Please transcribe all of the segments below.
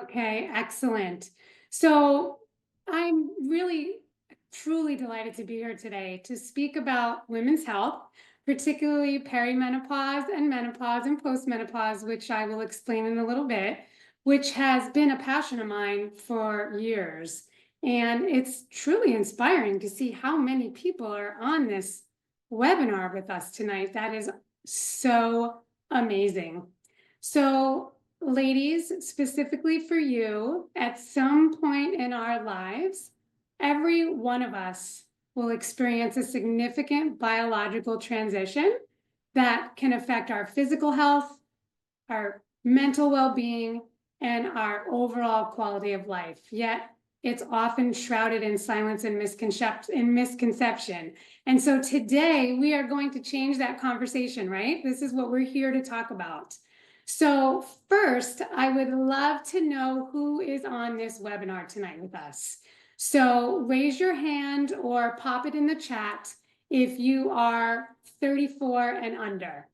Okay, excellent. So I'm really truly delighted to be here today to speak about women's health, particularly perimenopause and menopause and postmenopause, which I will explain in a little bit, which has been a passion of mine for years. And it's truly inspiring to see how many people are on this webinar with us tonight. That is so amazing. So ladies, specifically for you, at some point in our lives, every one of us will experience a significant biological transition that can affect our physical health, our mental well-being, and our overall quality of life. Yet it's often shrouded in silence and misconception. And so today we are going to change that conversation, right? This is what we're here to talk about. So first, I would love to know who is on this webinar tonight with us. So raise your hand or pop it in the chat if you are 34 and under.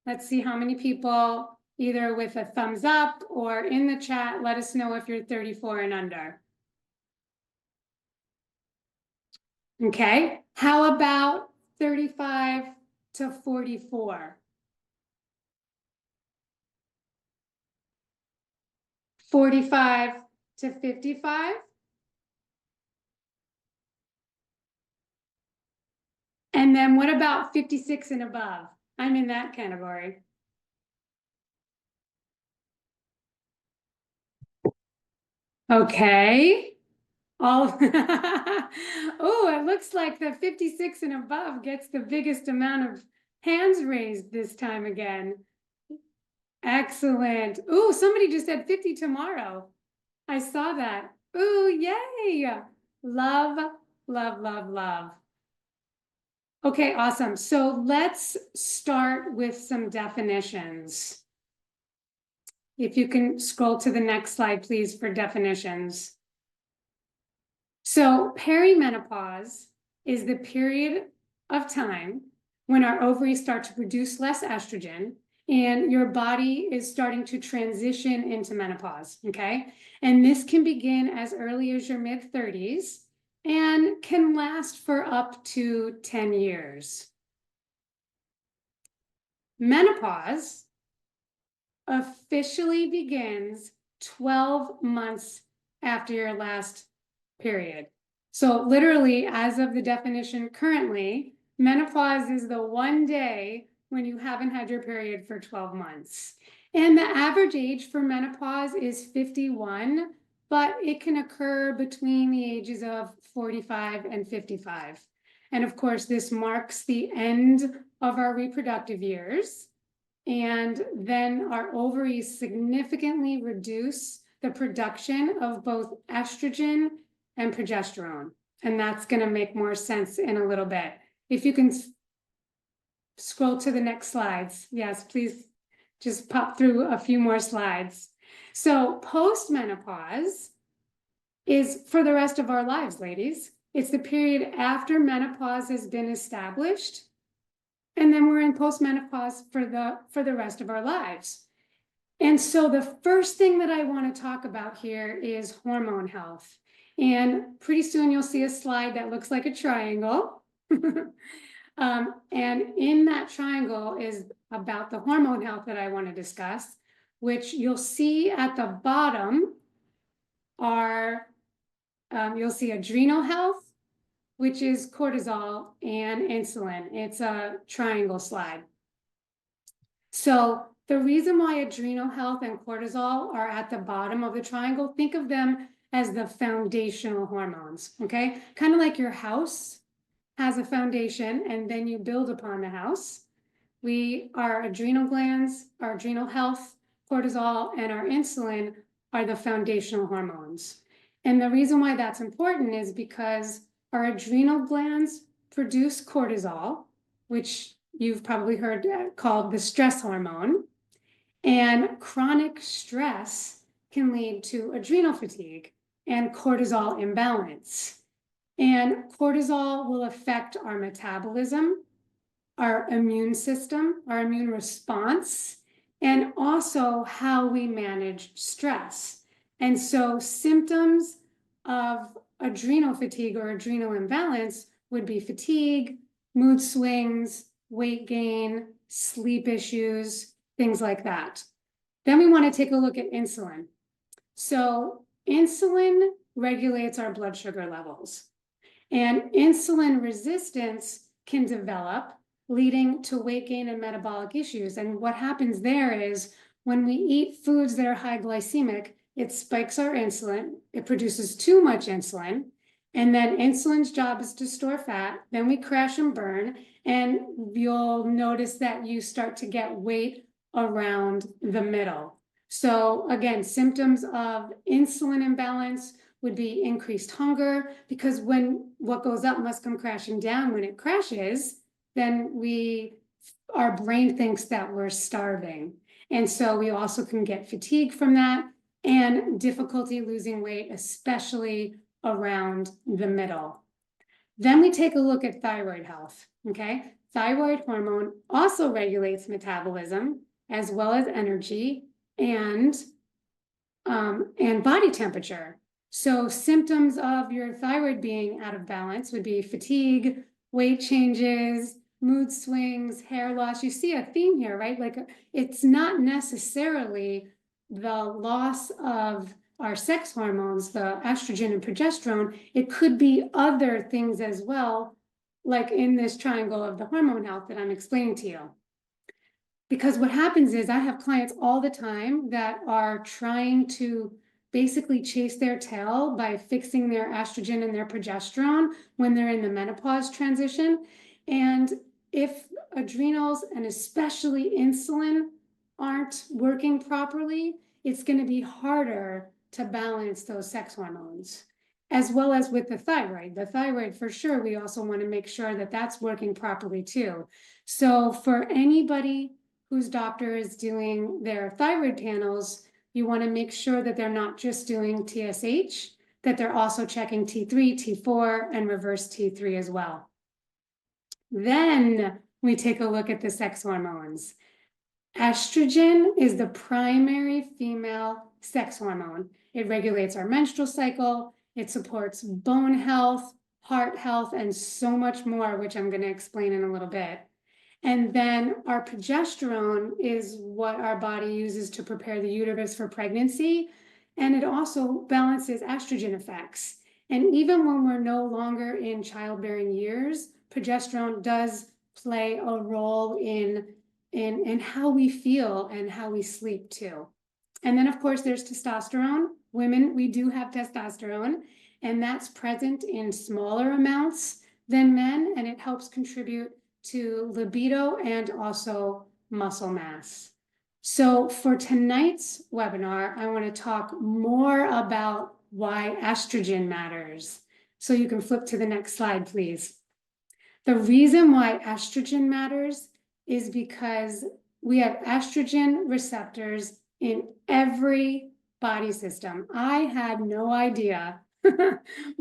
Let's see how many people, either with a thumbs up or in the chat, let us know if you're 34 and under. Okay, how about 35 to 44? 45 to 55? And then what about 56 and above? I'm in that category. Okay. Oh, it looks like the 56 and above gets the biggest amount of hands raised this time again. Excellent. Oh, somebody just said 50 tomorrow. I saw that. Oh, yay. Love, love, love, love. Okay, awesome. So let's start with some definitions. If you can scroll to the next slide, please, for definitions. So perimenopause is the period of time when our ovaries start to produce less estrogen and your body is starting to transition into menopause, okay? And this can begin as early as your mid-30s and can last for up to 10 years. Menopause officially begins 12 months after your last period. So literally, as of the definition currently, menopause is the one day when you haven't had your period for 12 months. And the average age for menopause is 51, but it can occur between the ages of 45 and 55. And of course, this marks the end of our reproductive years. And then our ovaries significantly reduce the production of both estrogen and progesterone. And that's going to make more sense in a little bit. If you can scroll to the next slides. Yes, please just pop through a few more slides. So postmenopause is for the rest of our lives, ladies. It's the period after menopause has been established. And then we're in postmenopause for the rest of our lives. And so the first thing that I want to talk about here is hormone health. And pretty soon you'll see a slide that looks like a triangle. And in that triangle is about the hormone health that I want to discuss, which you'll see at the bottom are, you'll see adrenal health, which is cortisol and insulin. It's a triangle slide. So the reason why adrenal health and cortisol are at the bottom of the triangle, think of them as the foundational hormones, okay? Kind of like your house has a foundation and then you build upon the house. Our adrenal glands, our adrenal health, cortisol, and our insulin are the foundational hormones. And the reason why that's important is because our adrenal glands produce cortisol, which you've probably heard called the stress hormone. And chronic stress can lead to adrenal fatigue and cortisol imbalance. And cortisol will affect our metabolism, our immune system, our immune response, and also how we manage stress. And so symptoms of adrenal fatigue or adrenal imbalance would be fatigue, mood swings, weight gain, sleep issues, things like that. Then we want to take a look at insulin. So insulin regulates our blood sugar levels, and insulin resistance can develop, leading to weight gain and metabolic issues. And what happens there is when we eat foods that are high glycemic, it spikes our insulin, it produces too much insulin, and then insulin's job is to store fat. Then we crash and burn, and you'll notice that you start to get weight around the middle. So again, symptoms of insulin imbalance would be increased hunger, because when what goes up must come crashing down. When it crashes, then our brain thinks that we're starving. And so we also can get fatigue from that and difficulty losing weight, especially around the middle. Then we take a look at thyroid health, okay? Thyroid hormone also regulates metabolism as well as energy and body temperature. So symptoms of your thyroid being out of balance would be fatigue, weight changes, mood swings, hair loss. You see a theme here, right? Like it's not necessarily the loss of our sex hormones, the estrogen and progesterone. It could be other things as well, like in this triangle of the hormone health that I'm explaining to you. Because what happens is I have clients all the time that are trying to basically chase their tail by fixing their estrogen and their progesterone when they're in the menopause transition. And if adrenals and especially insulin aren't working properly, it's going to be harder to balance those sex hormones, as well as with the thyroid. The thyroid, for sure, we also want to make sure that that's working properly too. So for anybody whose doctor is doing their thyroid panels, you want to make sure that they're not just doing TSH, that they're also checking T3, T4, and reverse T3 as well. Then we take a look at the sex hormones. Estrogen is the primary female sex hormone. It regulates our menstrual cycle, it supports bone health, heart health, and so much more, which I'm going to explain in a little bit. And then our progesterone is what our body uses to prepare the uterus for pregnancy. And it also balances estrogen effects. And even when we're no longer in childbearing years, progesterone does play a role in how we feel and how we sleep too. And then of course there's testosterone. Women, we do have testosterone, and that's present in smaller amounts than men, and it helps contribute to libido and also muscle mass. So for tonight's webinar, I want to talk more about why estrogen matters. So you can flip to the next slide, please. The reason why estrogen matters is because we have estrogen receptors in every body system. I had no idea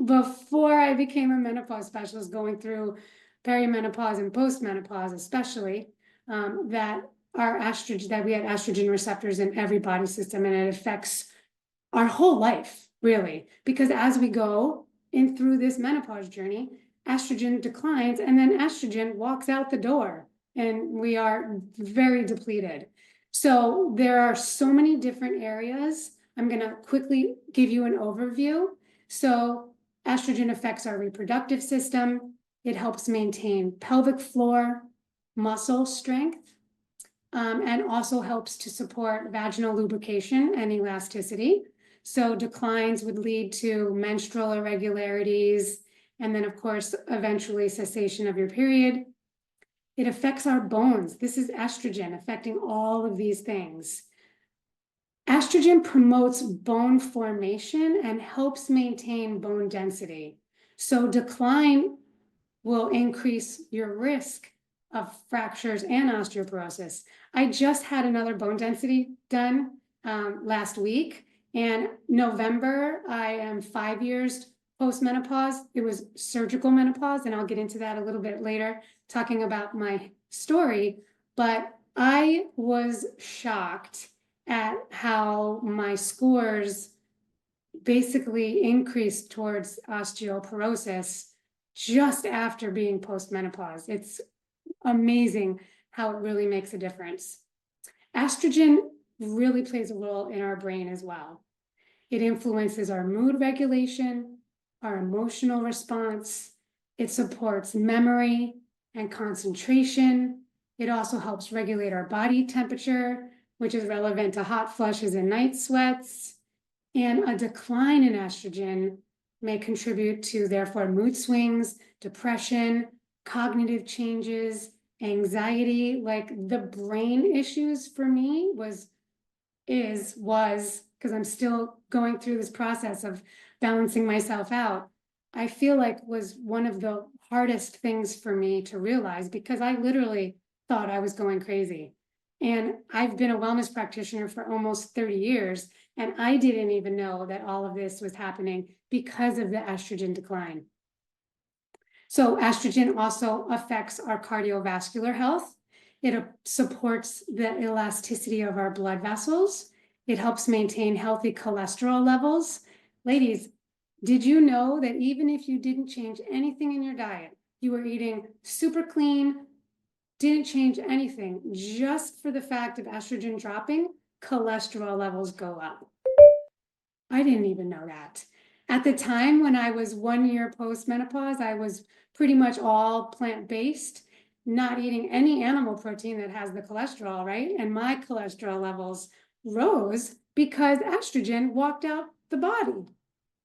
before I became a menopause specialist, going through perimenopause and postmenopause especially, that we had estrogen receptors in every body system, and it affects our whole life, really, because as we go in through this menopause journey, estrogen declines, and then estrogen walks out the door, and we are very depleted. So there are so many different areas. I'm going to quickly give you an overview. So estrogen affects our reproductive system. It helps maintain pelvic floor, muscle strength, and also helps to support vaginal lubrication and elasticity. So declines would lead to menstrual irregularities, and then of course, eventually cessation of your period. It affects our bones. This is estrogen affecting all of these things. Estrogen promotes bone formation and helps maintain bone density. So decline will increase your risk of fractures and osteoporosis. I just had another bone density done last week, and November, I am 5 years post-menopause. It was surgical menopause, and I'll get into that a little bit later, talking about my story, but I was shocked at how my scores basically increased towards osteoporosis just after being postmenopause. It's amazing how it really makes a difference. Estrogen really plays a role in our brain as well. It influences our mood regulation, our emotional response. It supports memory and concentration. It also helps regulate our body temperature, which is relevant to hot flushes and night sweats. And a decline in estrogen may contribute to, therefore, mood swings, depression, cognitive changes, anxiety. Like the brain issues for me was, because I'm still going through this process of balancing myself out, I feel like was one of the hardest things for me to realize, because I literally thought I was going crazy. And I've been a wellness practitioner for almost 30 years, and I didn't even know that all of this was happening because of the estrogen decline. So estrogen also affects our cardiovascular health. It supports the elasticity of our blood vessels. It helps maintain healthy cholesterol levels. Ladies, did you know that even if you didn't change anything in your diet, you were eating super clean, didn't change anything, just for the fact of estrogen dropping, cholesterol levels go up? I didn't even know that. At the time when I was 1 year post-menopause, I was pretty much all plant-based, not eating any animal protein that has the cholesterol, right? And my cholesterol levels rose because estrogen walked out the body.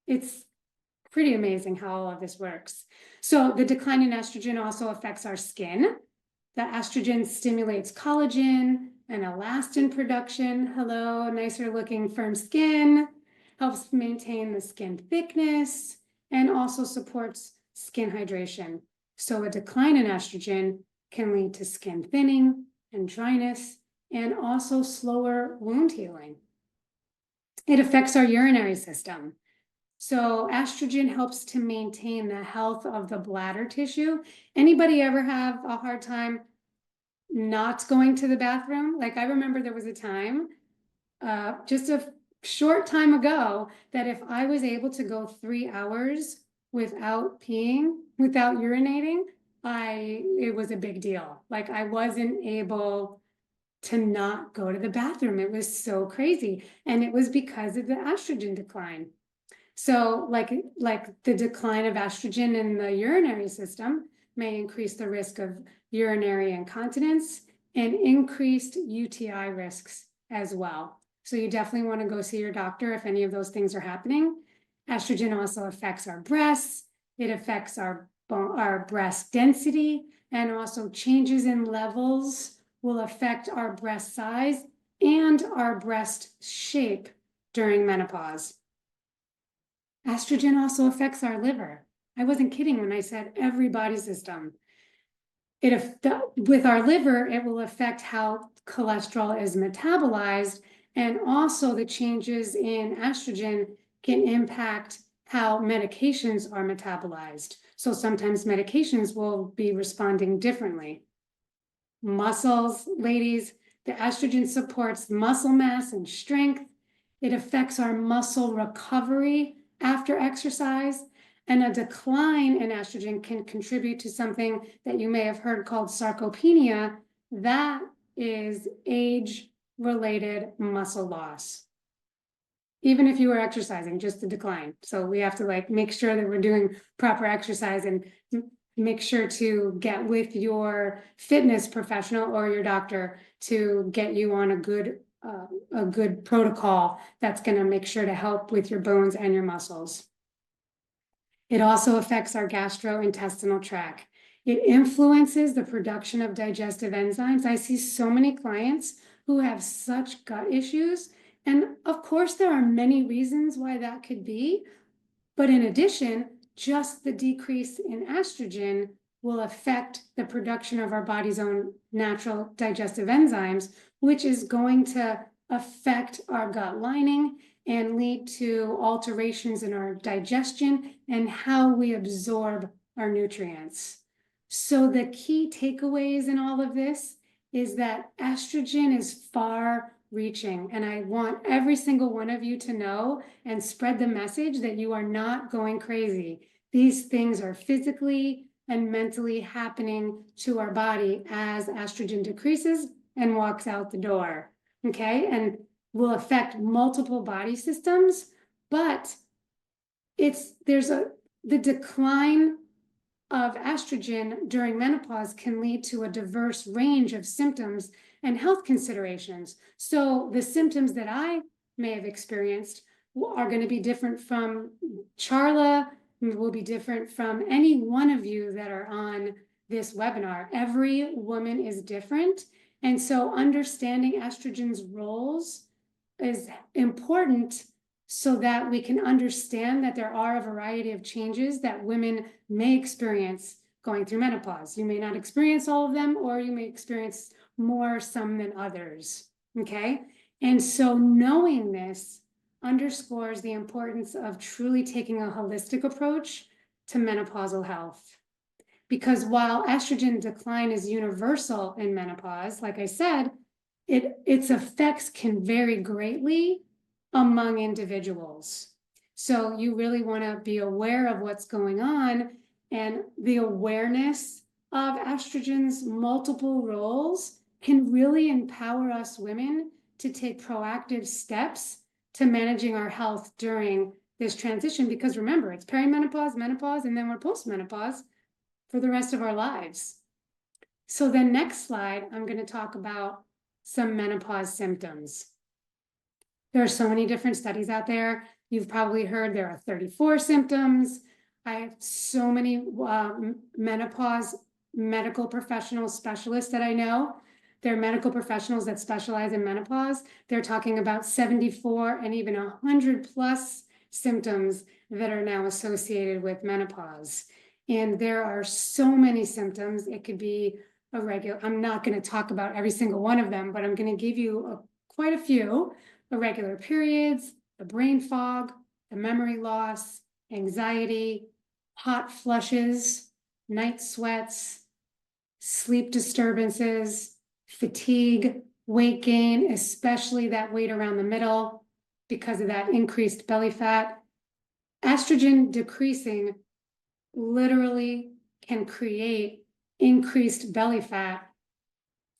It's pretty amazing how all of this works. So the decline in estrogen also affects our skin. The estrogen stimulates collagen and elastin production. Hello, nicer looking firm skin. Helps maintain the skin thickness and also supports skin hydration. So a decline in estrogen can lead to skin thinning and dryness and also slower wound healing. It affects our urinary system. So estrogen helps to maintain the health of the bladder tissue. Anybody ever have a hard time not going to the bathroom? Like I remember there was a time, just a short time ago, that if I was able to go 3 hours without peeing, without urinating, it was a big deal. Like I wasn't able to not go to the bathroom. It was so crazy. And it was because of the estrogen decline. So like the decline of estrogen in the urinary system may increase the risk of urinary incontinence and increased UTI risks as well. So you definitely want to go see your doctor if any of those things are happening. Estrogen also affects our breasts. It affects our breast density, and also changes in levels will affect our breast size and our breast shape during menopause. Estrogen also affects our liver. I wasn't kidding when I said every body system. With our liver, it will affect how cholesterol is metabolized, and also the changes in estrogen can impact how medications are metabolized. So sometimes medications will be responding differently. Muscles, ladies, the estrogen supports muscle mass and strength. It affects our muscle recovery after exercise, and a decline in estrogen can contribute to something that you may have heard called sarcopenia. That is age-related muscle loss. Even if you were exercising, just a decline. So we have to like make sure that we're doing proper exercise, and make sure to get with your fitness professional or your doctor to get you on a good protocol that's going to make sure to help with your bones and your muscles. It also affects our gastrointestinal tract. It influences the production of digestive enzymes. I see so many clients who have such gut issues, and of course there are many reasons why that could be, but in addition, just the decrease in estrogen will affect the production of our body's own natural digestive enzymes, which is going to affect our gut lining and lead to alterations in our digestion and how we absorb our nutrients. So the key takeaways in all of this is that estrogen is far reaching. And I want every single one of you to know and spread the message that you are not going crazy. These things are physically and mentally happening to our body as estrogen decreases and walks out the door, okay? And will affect multiple body systems, but the decline of estrogen during menopause can lead to a diverse range of symptoms and health considerations. So the symptoms that I may have experienced are going to be different from Charla, will be different from any one of you that are on this webinar. Every woman is different. And so understanding estrogen's roles is important so that we can understand that there are a variety of changes that women may experience going through menopause. You may not experience all of them, or you may experience more some than others, okay? And so knowing this underscores the importance of truly taking a holistic approach to menopausal health. Because while estrogen decline is universal in menopause, like I said, its effects can vary greatly among individuals. So you really want to be aware of what's going on, and the awareness of estrogen's multiple roles can really empower us women to take proactive steps to managing our health during this transition. Because remember, it's perimenopause, menopause, and then we're postmenopause for the rest of our lives. So the next slide, I'm going to talk about some menopause symptoms. There are so many different studies out there. You've probably heard there are 34 symptoms. I have so many menopause medical professional specialists that I know. They're medical professionals that specialize in menopause. They're talking about 74 and even 100 plus symptoms that are now associated with menopause. And there are so many symptoms. It could be a regular, I'm not going to talk about every single one of them, but I'm going to give you quite a few. Irregular periods, the brain fog, the memory loss, anxiety, hot flushes, night sweats, sleep disturbances, fatigue, weight gain, especially that weight around the middle because of that increased belly fat. Estrogen decreasing literally can create increased belly fat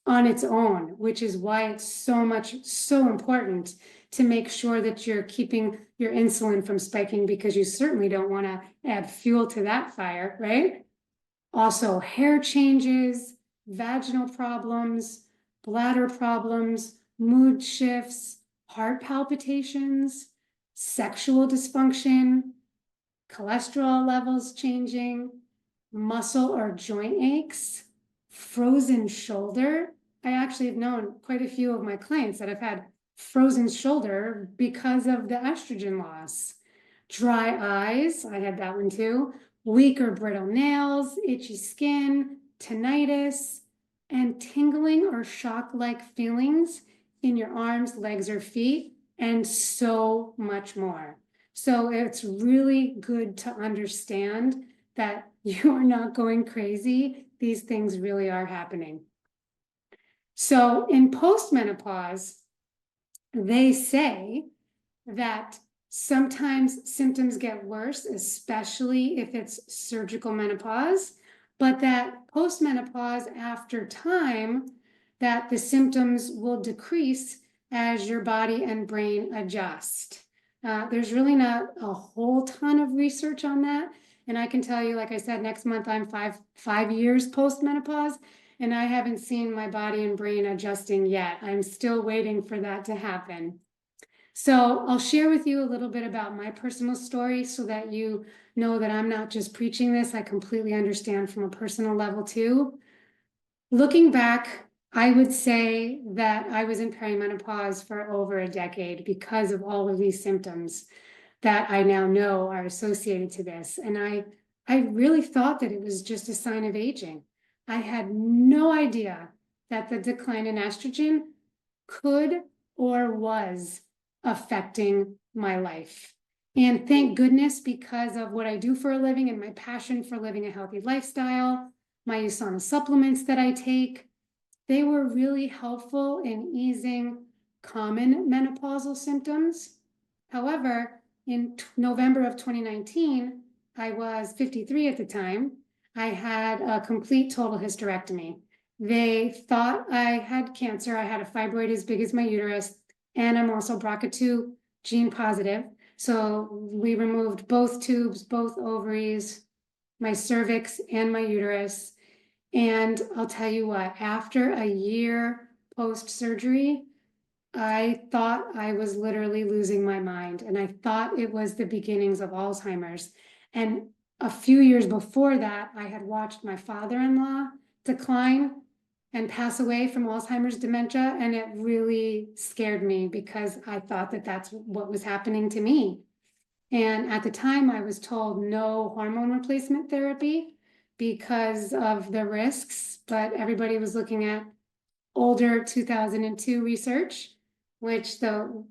on its own, which is why it's so important to make sure that you're keeping your insulin from spiking, because you certainly don't want to add fuel to that fire, right? Also, hair changes, vaginal problems, bladder problems, mood shifts, heart palpitations, sexual dysfunction, cholesterol levels changing, muscle or joint aches, frozen shoulder. I actually have known quite a few of my clients that have had frozen shoulder because of the estrogen loss. Dry eyes, I had that one too. Weak or brittle nails, itchy skin, tinnitus, and tingling or shock-like feelings in your arms, legs, or feet, and so much more. So it's really good to understand that you are not going crazy. These things really are happening. So in postmenopause, they say that sometimes symptoms get worse, especially if it's surgical menopause, but that postmenopause, after time, that the symptoms will decrease as your body and brain adjust. There's really not a whole ton of research on that. And I can tell you, like I said, next month I'm five years post-menopause, and I haven't seen my body and brain adjusting yet. I'm still waiting for that to happen. So I'll share with you a little bit about my personal story so that you know that I'm not just preaching this. I completely understand from a personal level too. Looking back, I would say that I was in perimenopause for over a decade because of all of these symptoms that I now know are associated to this. And I really thought that it was just a sign of aging. I had no idea that the decline in estrogen could or was affecting my life. And thank goodness, because of what I do for a living and my passion for living a healthy lifestyle, my USANA supplements that I take, they were really helpful in easing common menopausal symptoms. However, in November of 2019, I was 53 at the time. I had a complete total hysterectomy. They thought I had cancer. I had a fibroid as big as my uterus, and I'm also BRCA2 gene positive. So we removed both tubes, both ovaries, my cervix, and my uterus. And I'll tell you what, after a year post-surgery, I thought I was literally losing my mind, and I thought it was the beginnings of Alzheimer's. And a few years before that, I had watched my father-in-law decline and pass away from Alzheimer's dementia, and it really scared me because I thought that that's what was happening to me. And at the time, I was told no hormone replacement therapy because of the risks, but everybody was looking at older 2002 research, which the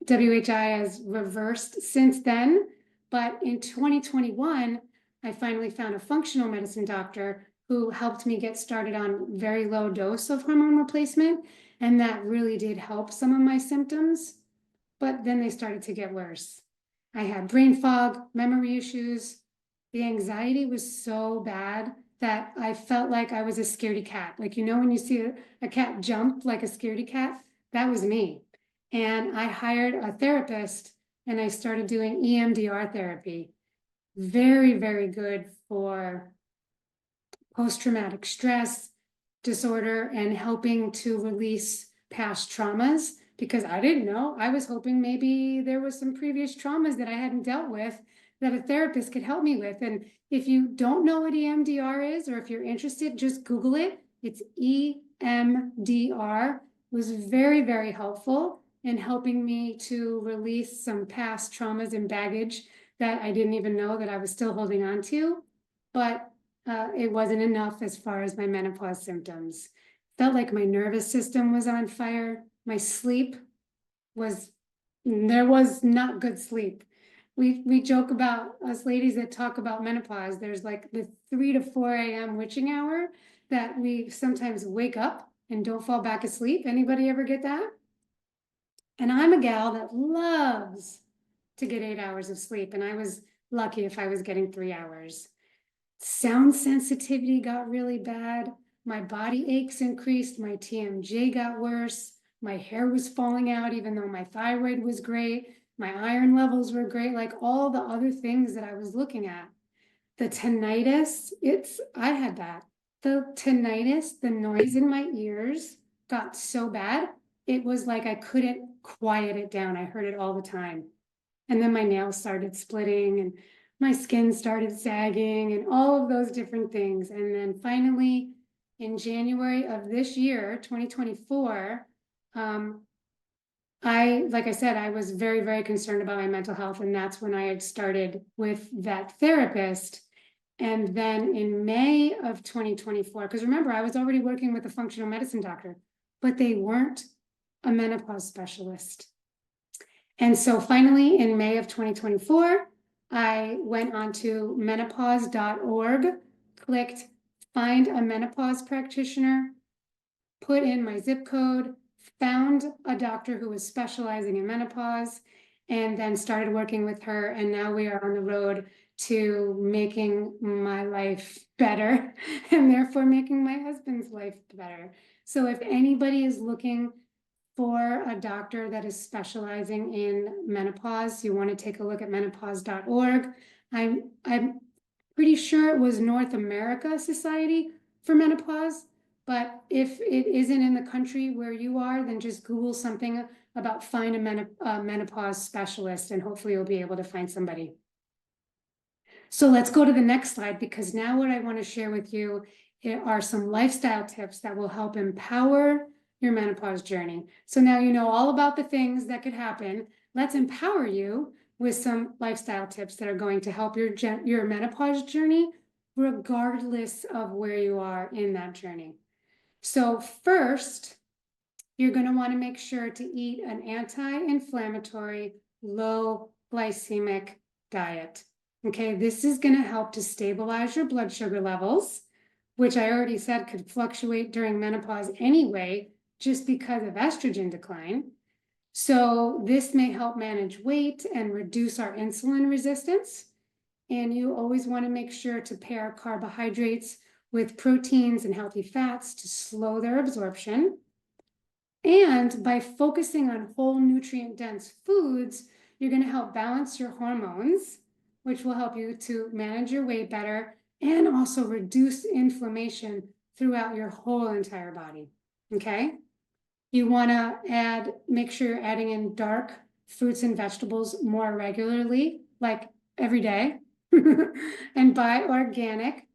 WHI has reversed since then. But in 2021, I finally found a functional medicine doctor who helped me get started on very low dose of hormone replacement. And that really did help some of my symptoms, but then they started to get worse. I had brain fog, memory issues. The anxiety was so bad that I felt like I was a scaredy cat. Like, you know, when you see a cat jump like a scaredy cat, that was me. And I hired a therapist and I started doing EMDR therapy. Very, very good for post-traumatic stress disorder and helping to release past traumas, because I didn't know. I was hoping maybe there was some previous traumas that I hadn't dealt with that a therapist could help me with. And if you don't know what EMDR is, or if you're interested, just Google it. It's EMDR. It was very, very helpful in helping me to release some past traumas and baggage that I didn't even know that I was still holding on to. But it wasn't enough as far as my menopause symptoms. Felt like my nervous system was on fire. My sleep there was not good sleep. We joke about, us ladies that talk about menopause, there's like the 3 to 4 a.m. witching hour that we sometimes wake up and don't fall back asleep. Anybody ever get that? And I'm a gal that loves to get 8 hours of sleep, and I was lucky if I was getting 3 hours. Sound sensitivity got really bad. My body aches increased. My TMJ got worse. My hair was falling out, even though my thyroid was great. My iron levels were great, like all the other things that I was looking at. The tinnitus, I had that. The tinnitus, the noise in my ears got so bad, it was like I couldn't quiet it down. I heard it all the time. And then my nails started splitting and my skin started sagging and all of those different things. And then finally, in January of this year, 2024, like I said, I was very, very concerned about my mental health. And that's when I had started with that therapist. And then in May of 2024, because remember, I was already working with a functional medicine doctor, but they weren't a menopause specialist. And so finally, in May of 2024, I went onto menopause.org, clicked find a menopause practitioner, put in my zip code, found a doctor who was specializing in menopause, and then started working with her. And now we are on the road to making my life better and therefore making my husband's life better. So if anybody is looking for a doctor that is specializing in menopause, you want to take a look at menopause.org. I'm pretty sure it was North America Society for Menopause, but if it isn't in the country where you are, then just Google something about find a menopause specialist, and hopefully you'll be able to find somebody. So let's go to the next slide, because now what I want to share with you are some lifestyle tips that will help empower your menopause journey. So now you know all about the things that could happen. Let's empower you with some lifestyle tips that are going to help your menopause journey, regardless of where you are in that journey. So first, you're going to want to make sure to eat an anti-inflammatory, low glycemic diet. Okay, this is going to help to stabilize your blood sugar levels, which I already said could fluctuate during menopause anyway, just because of estrogen decline. So this may help manage weight and reduce our insulin resistance. And you always want to make sure to pair carbohydrates with proteins and healthy fats to slow their absorption. And by focusing on whole nutrient-dense foods, you're going to help balance your hormones, which will help you to manage your weight better and also reduce inflammation throughout your whole entire body. Okay? You want to make sure you're adding in dark fruits and vegetables more regularly, like every day, and buy organic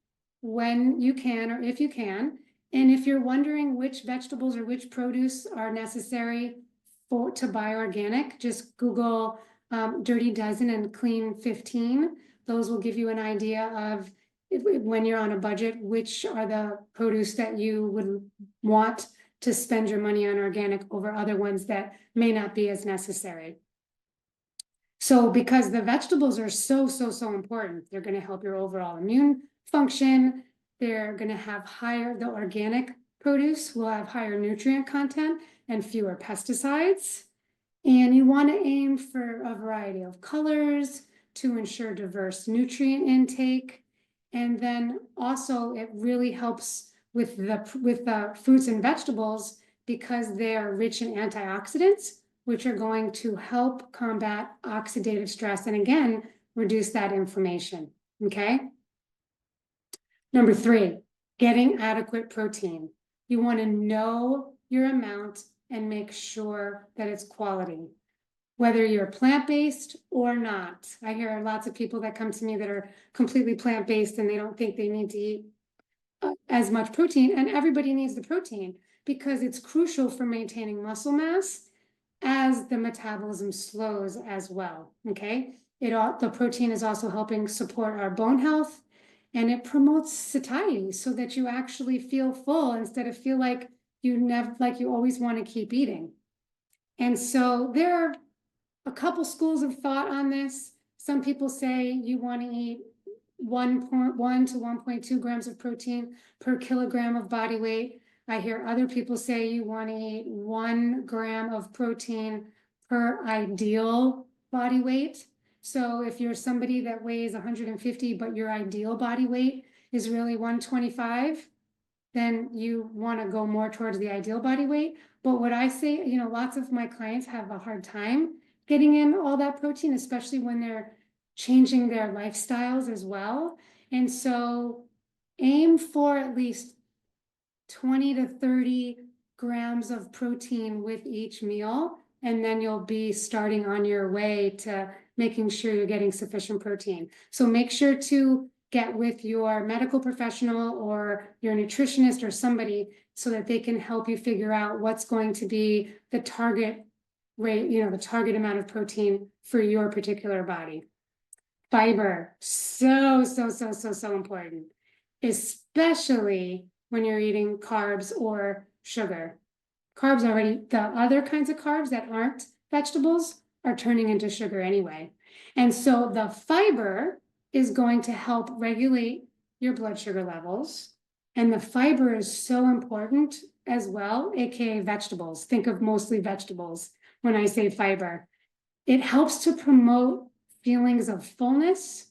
when you can or if you can. And if you're wondering which vegetables or which produce are necessary to buy organic, just Google Dirty Dozen and Clean 15. Those will give you an idea of when you're on a budget, which are the produce that you would want to spend your money on organic over other ones that may not be as necessary. So because the vegetables are so important, they're going to help your overall immune function. They're going to have the organic produce will have higher nutrient content and fewer pesticides. And you want to aim for a variety of colors to ensure diverse nutrient intake. And then also it really helps with the fruits and vegetables because they are rich in antioxidants, which are going to help combat oxidative stress and again, reduce that inflammation, okay? Number 3, getting adequate protein. You want to know your amount and make sure that it's quality, whether you're plant-based or not. I hear lots of people that come to me that are completely plant-based and they don't think they need to eat as much protein, and everybody needs the protein because it's crucial for maintaining muscle mass as the metabolism slows as well, okay? The protein is also helping support our bone health, and it promotes satiety so that you actually feel full instead of feel like you always want to keep eating. And so there are a couple schools of thought on this. Some people say you want to eat 1.1 to 1.2 grams of protein per kilogram of body weight. I hear other people say you want to eat 1 gram of protein per ideal body weight. So if you're somebody that weighs 150, but your ideal body weight is really 125, then you want to go more towards the ideal body weight. But what I say, lots of my clients have a hard time getting in all that protein, especially when they're changing their lifestyles as well. And so aim for at least 20 to 30 grams of protein with each meal, and then you'll be starting on your way to making sure you're getting sufficient protein. So make sure to get with your medical professional or your nutritionist or somebody so that they can help you figure out what's going to be the target rate, the target amount of protein for your particular body. Fiber, so important, especially when you're eating carbs or sugar. The other kinds of carbs that aren't vegetables are turning into sugar anyway. And so the fiber is going to help regulate your blood sugar levels. And the fiber is so important as well, aka vegetables. Think of mostly vegetables when I say fiber. It helps to promote feelings of fullness,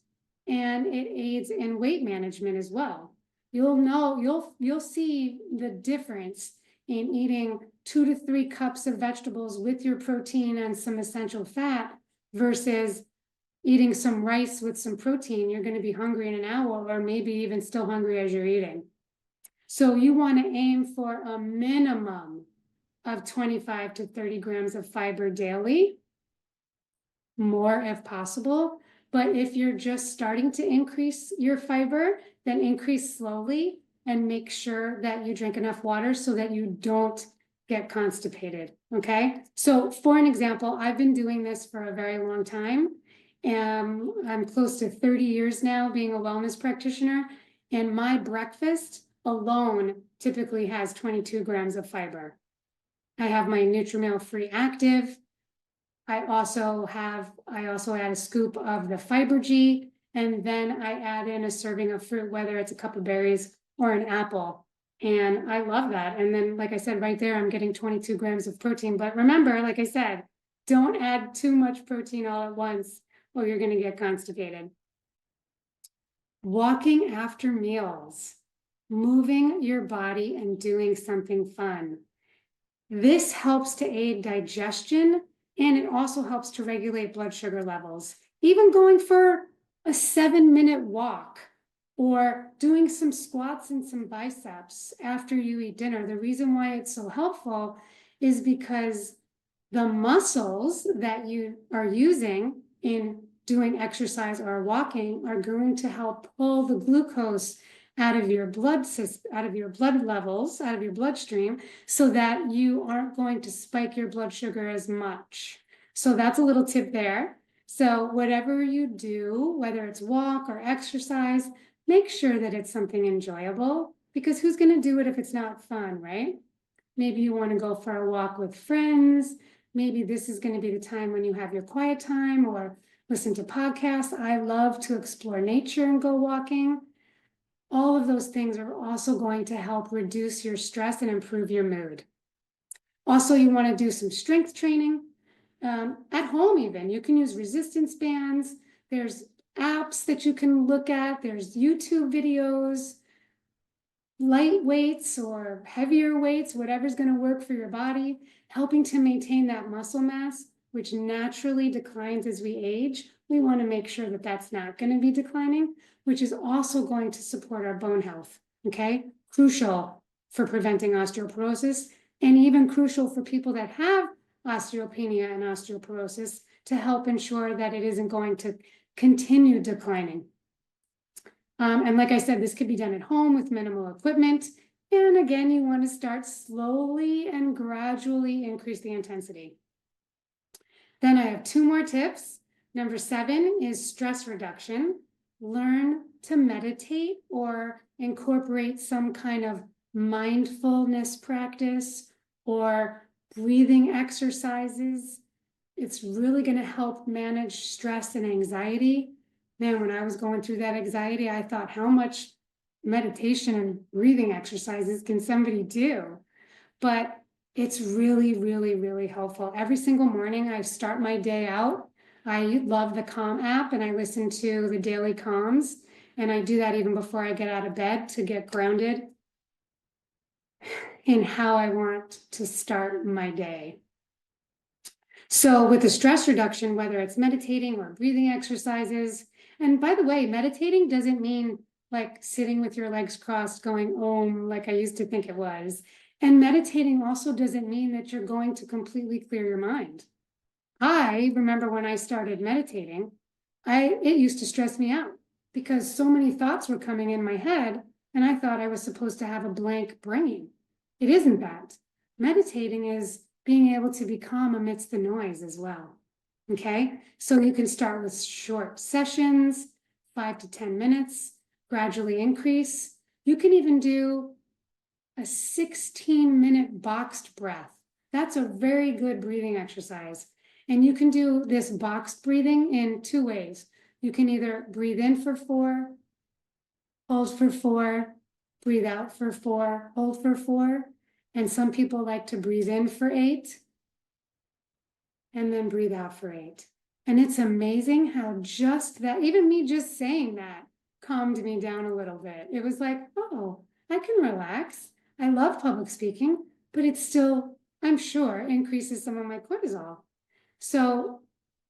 and it aids in weight management as well. You'll see the difference in eating 2 to 3 cups of vegetables with your protein and some essential fat versus eating some rice with some protein. You're going to be hungry in an hour, or maybe even still hungry as you're eating. So you want to aim for a minimum of 25 to 30 grams of fiber daily, more if possible. But if you're just starting to increase your fiber, then increase slowly and make sure that you drink enough water so that you don't get constipated, okay? So for an example, I've been doing this for a very long time. And I'm close to 30 years now being a wellness practitioner, and my breakfast alone typically has 22 grams of fiber. I have my Nutrimeal Free Active. I also add a scoop of the Fiber G, and then I add in a serving of fruit, whether it's a cup of berries or an apple. And I love that. And then, like I said, right there, I'm getting 22 grams of protein. But remember, like I said, don't add too much protein all at once or you're going to get constipated. Walking after meals, moving your body and doing something fun. This helps to aid digestion, and it also helps to regulate blood sugar levels. Even going for a 7-minute walk or doing some squats and some biceps after you eat dinner. The reason why it's so helpful is because the muscles that you are using in doing exercise or walking are going to help pull the glucose out of your blood levels, out of your bloodstream, so that you aren't going to spike your blood sugar as much. So that's a little tip there. So whatever you do, whether it's walk or exercise, make sure that it's something enjoyable, because who's going to do it if it's not fun, right? Maybe you want to go for a walk with friends. Maybe this is going to be the time when you have your quiet time or listen to podcasts. I love to explore nature and go walking. All of those things are also going to help reduce your stress and improve your mood. Also, you want to do some strength training at home even. You can use resistance bands. There's apps that you can look at. There's YouTube videos, light weights or heavier weights, whatever's going to work for your body, helping to maintain that muscle mass, which naturally declines as we age. We want to make sure that that's not going to be declining, which is also going to support our bone health, okay? Crucial for preventing osteoporosis, and even crucial for people that have osteopenia and osteoporosis to help ensure that it isn't going to continue declining. And like I said, this could be done at home with minimal equipment. And again, you want to start slowly and gradually increase the intensity. Then I have 2 more tips. Number 7 is stress reduction. Learn to meditate or incorporate some kind of mindfulness practice or breathing exercises. It's really going to help manage stress and anxiety. Man, when I was going through that anxiety, I thought, how much meditation and breathing exercises can somebody do? But it's really, really, really helpful. Every single morning I start my day out. I love the Calm app and I listen to the daily Calms. And I do that even before I get out of bed to get grounded in how I want to start my day. So with the stress reduction, whether it's meditating or breathing exercises, and by the way, meditating doesn't mean like sitting with your legs crossed going om like I used to think it was. And meditating also doesn't mean that you're going to completely clear your mind. I remember when I started meditating, it used to stress me out because so many thoughts were coming in my head and I thought I was supposed to have a blank brain. It isn't that. Meditating is being able to be calm amidst the noise as well. Okay, so you can start with short sessions, 5 to 10 minutes, gradually increase. You can even do a 16-minute boxed breath. That's a very good breathing exercise. And you can do this boxed breathing in 2 ways. You can either breathe in for 4, hold for 4, breathe out for 4, hold for 4. And some people like to breathe in for 8 and then breathe out for 8. And it's amazing how just that, even me just saying that calmed me down a little bit. It was like, oh, I can relax. I love public speaking, but it still, I'm sure, increases some of my cortisol. So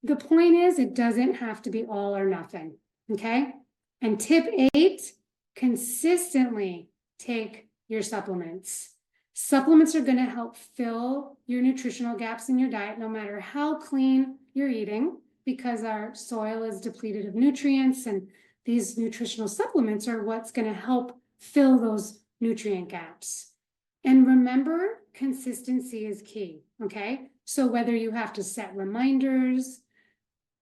the point is, it doesn't have to be all or nothing, okay? And tip 8, consistently take your supplements. Supplements are going to help fill your nutritional gaps in your diet, no matter how clean you're eating, because our soil is depleted of nutrients, and these nutritional supplements are what's going to help fill those nutrient gaps. And remember, consistency is key, okay? So whether you have to set reminders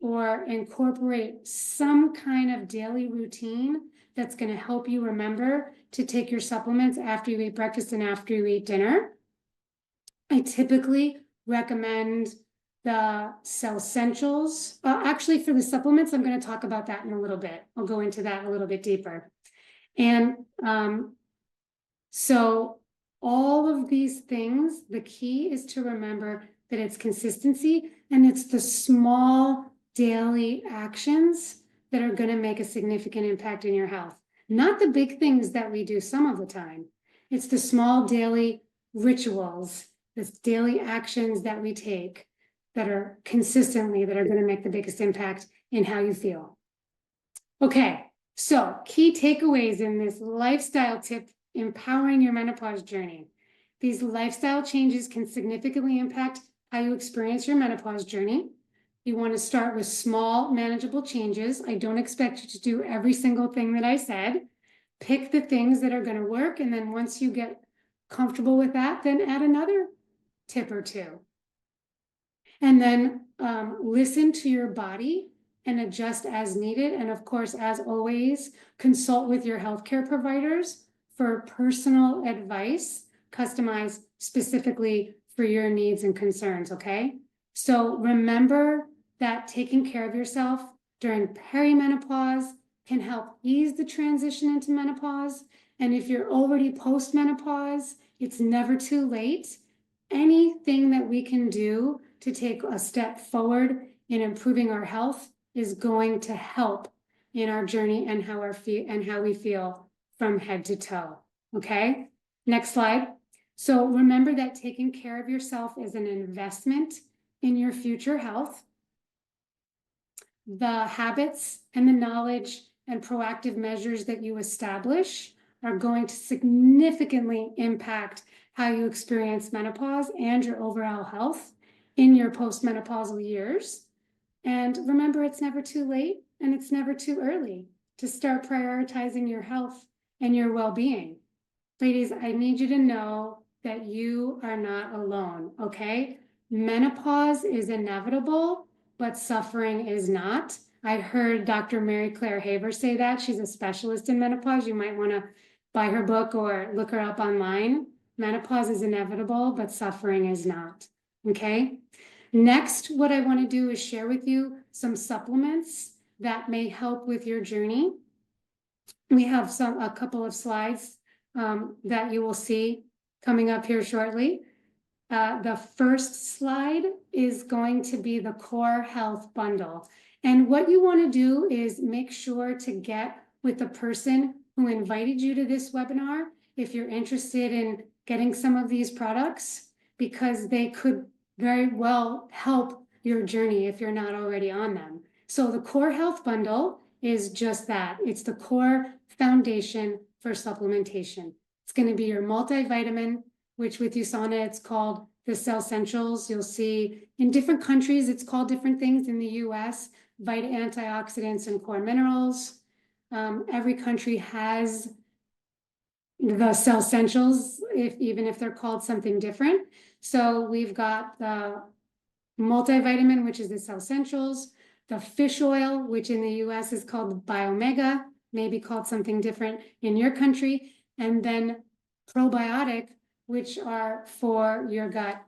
or incorporate some kind of daily routine that's going to help you remember to take your supplements after you eat breakfast and after you eat dinner. I typically recommend the Cell Essentials. Actually, for the supplements, I'm going to talk about that in a little bit. I'll go into that a little bit deeper. And So all of these things, the key is to remember that it's consistency and it's the small daily actions that are going to make a significant impact in your health. Not the big things that we do some of the time. It's the small daily rituals, the daily actions that we take that are consistently, that are going to make the biggest impact in how you feel. Okay, so key takeaways in this lifestyle tip, empowering your menopause journey. These lifestyle changes can significantly impact how you experience your menopause journey. You want to start with small, manageable changes. I don't expect you to do every single thing that I said. Pick the things that are going to work, and then once you get comfortable with that, then add another tip or two. And then listen to your body and adjust as needed. And of course, as always, consult with your healthcare providers for personal advice, customized specifically for your needs and concerns, okay? So remember that taking care of yourself during perimenopause can help ease the transition into menopause. And if you're already post-menopause, it's never too late. Anything that we can do to take a step forward in improving our health is going to help in our journey and how we feel from head to toe. Okay, next slide. So remember that taking care of yourself is an investment in your future health. The habits and the knowledge and proactive measures that you establish are going to significantly impact how you experience menopause and your overall health in your postmenopausal years. And remember, it's never too late and it's never too early to start prioritizing your health and your well-being. Ladies, I need you to know that you are not alone, okay? Menopause is inevitable, but suffering is not. I heard Dr. Mary Claire Haver say that. She's a specialist in menopause. You might want to buy her book or look her up online. Menopause is inevitable, but suffering is not, okay? Next, what I want to do is share with you some supplements that may help with your journey. We have a couple of slides that you will see coming up here shortly. The first slide is going to be the Core Health Bundle. And what you want to do is make sure to get with the person who invited you to this webinar if you're interested in getting some of these products, because they could very well help your journey if you're not already on them. So the Core Health Bundle is just that. It's the core foundation for supplementation. It's going to be your multivitamin, which with USANA, it's called the Cell Essentials. You'll see in different countries, it's called different things. In the US, antioxidants and core minerals. Every country has the Cell Essentials, even if they're called something different. So we've got the multivitamin, which is the Cell Essentials, the fish oil, which in the US is called Biomega, maybe called something different in your country, and then probiotic, which are for your gut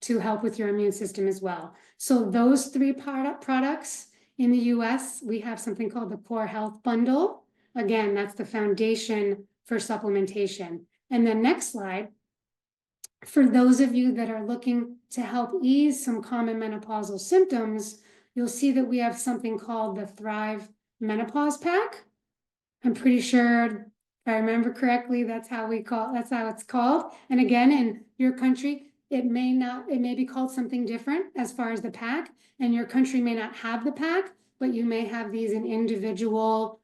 to help with your immune system as well. So those three products in the US, we have something called the Core Health Bundle. Again, that's the foundation for supplementation. And then next slide, for those of you that are looking to help ease some common menopausal symptoms, you'll see that we have something called the Thrive Menopause Pack. I'm pretty sure, if I remember correctly, that's how it's called. And again, in your country, it may be called something different as far as the pack, and your country may not have the pack, but you may have these in individual,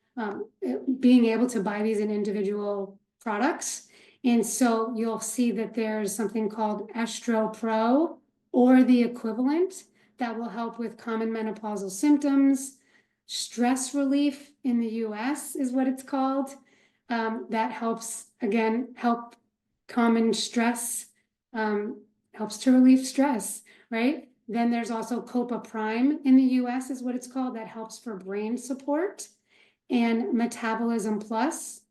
being able to buy these in individual products. And so you'll see that there's something called Estro Pro or the equivalent that will help with common menopausal symptoms. Stress relief in the US is what it's called. That helps, again, help common stress, helps to relieve stress, right? Then there's also Copa Prime in the US is what it's called. That helps for brain support. And Metabolism Plus,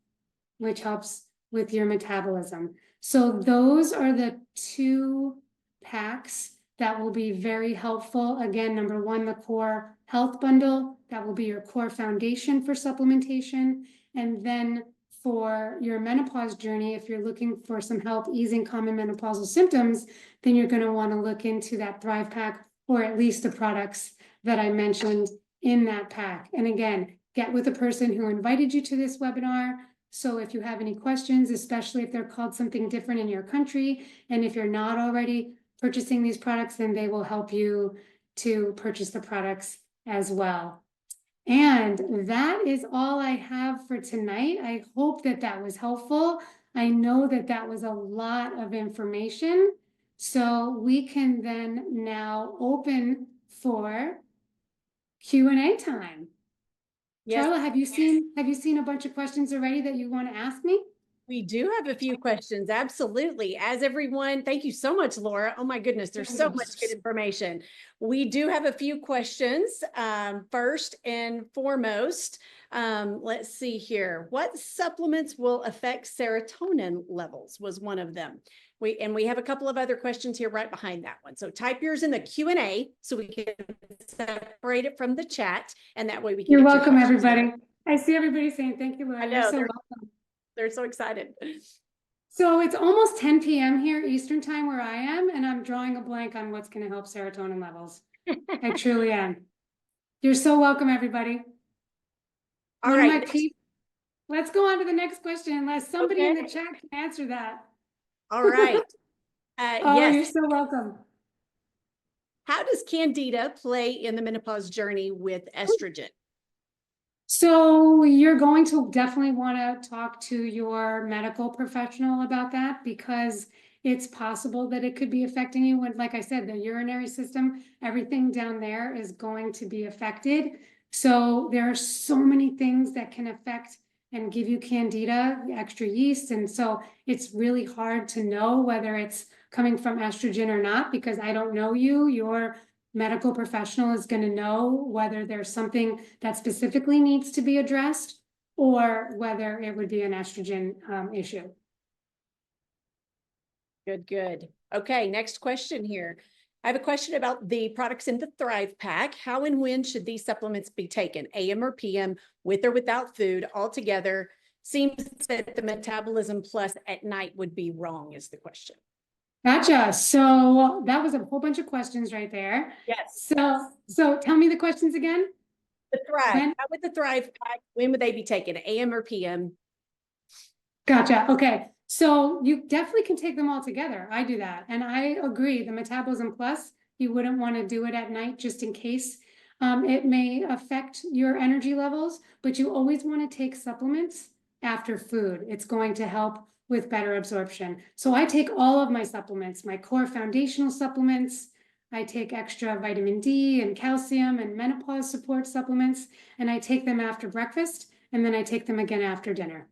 which helps with your metabolism. So those are the two packs that will be very helpful. Again, number one, the Core Health Bundle, that will be your core foundation for supplementation. And then for your menopause journey, if you're looking for some help easing common menopausal symptoms, then you're going to want to look into that Thrive Pack, or at least the products that I mentioned in that pack. And again, get with the person who invited you to this webinar. So if you have any questions, especially if they're called something different in your country, and if you're not already purchasing these products, then they will help you to purchase the products as well. And that is all I have for tonight. I hope that that was helpful. I know that that was a lot of information. So we can then now open for Q&A time. Yes. Charla, have you seen a bunch of questions already that you want to ask me? We do have a few questions. Absolutely. As everyone, thank you so much, Laura. Oh my goodness, there's so much good information. We do have a few questions. First and foremost, let's see here. What supplements will affect serotonin levels was one of them. We have a couple of other questions here right behind that one. So type yours in the Q&A so we can separate it from the chat, and that way we can. You're welcome, everybody. I see everybody saying thank you, Laura. I know, you're so welcome. They're so excited. So it's almost 10 p.m. here Eastern time where I am, and I'm drawing a blank on what's going to help serotonin levels. I truly am. You're so welcome, everybody. All right. Let's go on to the next question, unless somebody in the chat can answer that. All right. Oh, yes. You're so welcome. How does Candida play in the menopause journey with estrogen? So you're going to definitely want to talk to your medical professional about that, because it's possible that it could be affecting you. When, like I said, the urinary system, everything down there is going to be affected. So there are so many things that can affect and give you Candida, extra yeast. And so it's really hard to know whether it's coming from estrogen or not, because I don't know you. Your medical professional is going to know whether there's something that specifically needs to be addressed, or whether it would be an estrogen issue. Good. Okay, next question here. I have a question about the products in the Thrive Pack. How and when should these supplements be taken? AM or PM, with or without food, altogether? Seems that the Metabolism Plus at night would be wrong, is the question. Gotcha. So that was a whole bunch of questions right there. Yes. So tell me the questions again. The Thrive. How would the Thrive Pack, when would they be taken? AM or PM? Gotcha. Okay. So you definitely can take them all together. I do that. And I agree. The Metabolism Plus, you wouldn't want to do it at night just in case it may affect your energy levels, but you always want to take supplements after food. It's going to help with better absorption. So I take all of my supplements, my core foundational supplements. I take extra vitamin D and calcium and menopause support supplements, and I take them after breakfast, and then I take them again after dinner.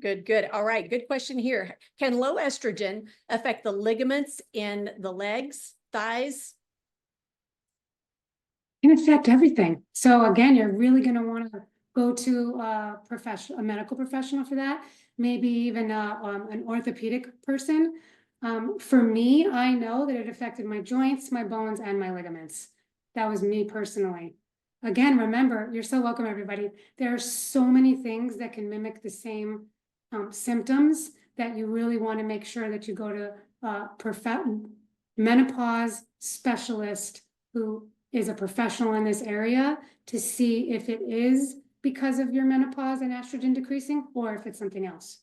Good. All right, good question here. Can low estrogen affect the ligaments in the legs, thighs? It can affect everything. So again, you're really going to want to go to a medical professional for that. Maybe even an orthopedic person. For me, I know that it affected my joints, my bones, and my ligaments. That was me personally. Again, remember, you're so welcome, everybody. There are so many things that can mimic the same symptoms that you really want to make sure that you go to a menopause specialist who is a professional in this area to see if it is because of your menopause and estrogen decreasing, or if it's something else.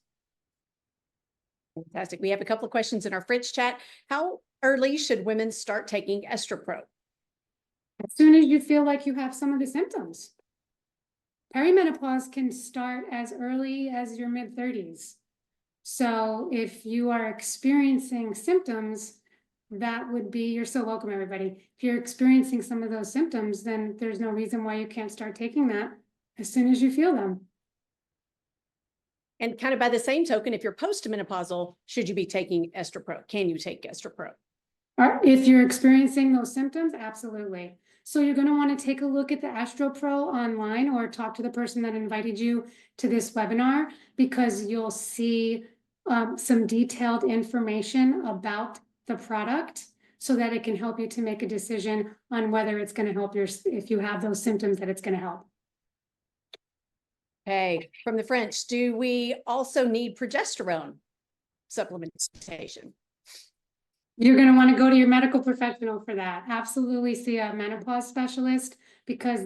Fantastic. We have a couple of questions in our French chat. How early should women start taking Estropro? As soon as you feel like you have some of the symptoms. Perimenopause can start as early as your mid-30s. So if you are experiencing symptoms, that would be, you're so welcome, everybody. If you're experiencing some of those symptoms, then there's no reason why you can't start taking that as soon as you feel them. And kind of by the same token, if you're postmenopausal, should you be taking Estropro? Can you take Estropro? If you're experiencing those symptoms, absolutely. So you're going to want to take a look at the AstroPro online, or talk to the person that invited you to this webinar, because you'll see some detailed information about the product, so that it can help you to make a decision on whether it's going to help if you have those symptoms, that it's going to help. Okay, from the French, do we also need progesterone supplementation? You're going to want to go to your medical professional for that. Absolutely see a menopause specialist because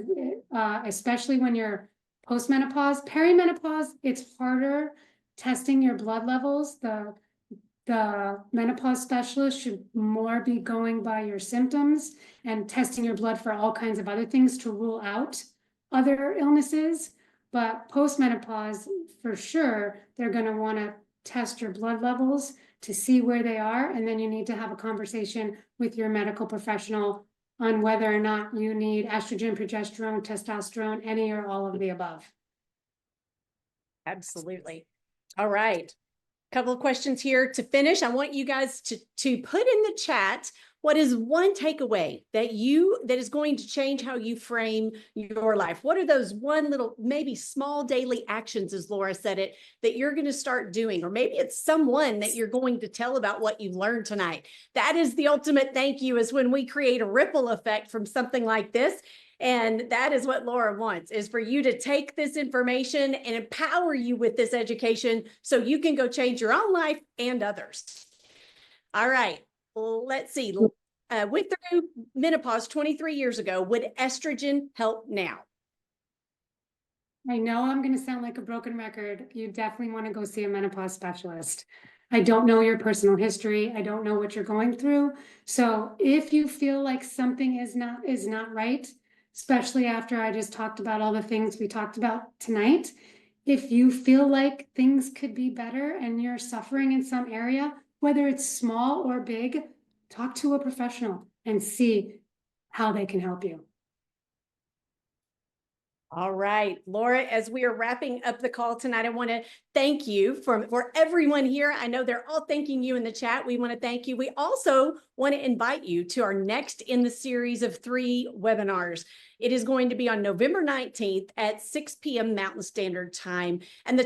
especially when you're postmenopause, perimenopause, it's harder testing your blood levels. The menopause specialist should more be going by your symptoms and testing your blood for all kinds of other things to rule out other illnesses. But postmenopause, for sure, they're going to want to test your blood levels to see where they are. And then you need to have a conversation with your medical professional on whether or not you need estrogen, progesterone, testosterone, any or all of the above. Absolutely. All right. Couple of questions here to finish. I want you guys to put in the chat what is one takeaway that is going to change how you frame your life. What are those one little, maybe small daily actions, as Laura said it, that you're going to start doing? Or maybe it's someone that you're going to tell about what you've learned tonight. That is the ultimate thank you, is when we create a ripple effect from something like this. And that is what Laura wants, is for you to take this information and empower you with this education so you can go change your own life and others. All right, let's see. Went through menopause 23 years ago. Would estrogen help now? I know I'm going to sound like a broken record. You definitely want to go see a menopause specialist. I don't know your personal history. I don't know what you're going through. So if you feel like something is not right, especially after I just talked about all the things we talked about tonight, if you feel like things could be better and you're suffering in some area, whether it's small or big, talk to a professional and see how they can help you. All right, Laura, as we are wrapping up the call tonight, I want to thank you for everyone here. I know they're all thanking you in the chat. We want to thank you. We also want to invite you to our next in the series of 3 webinars. It is going to be on November 19th at 6 p.m. Mountain Standard Time. And the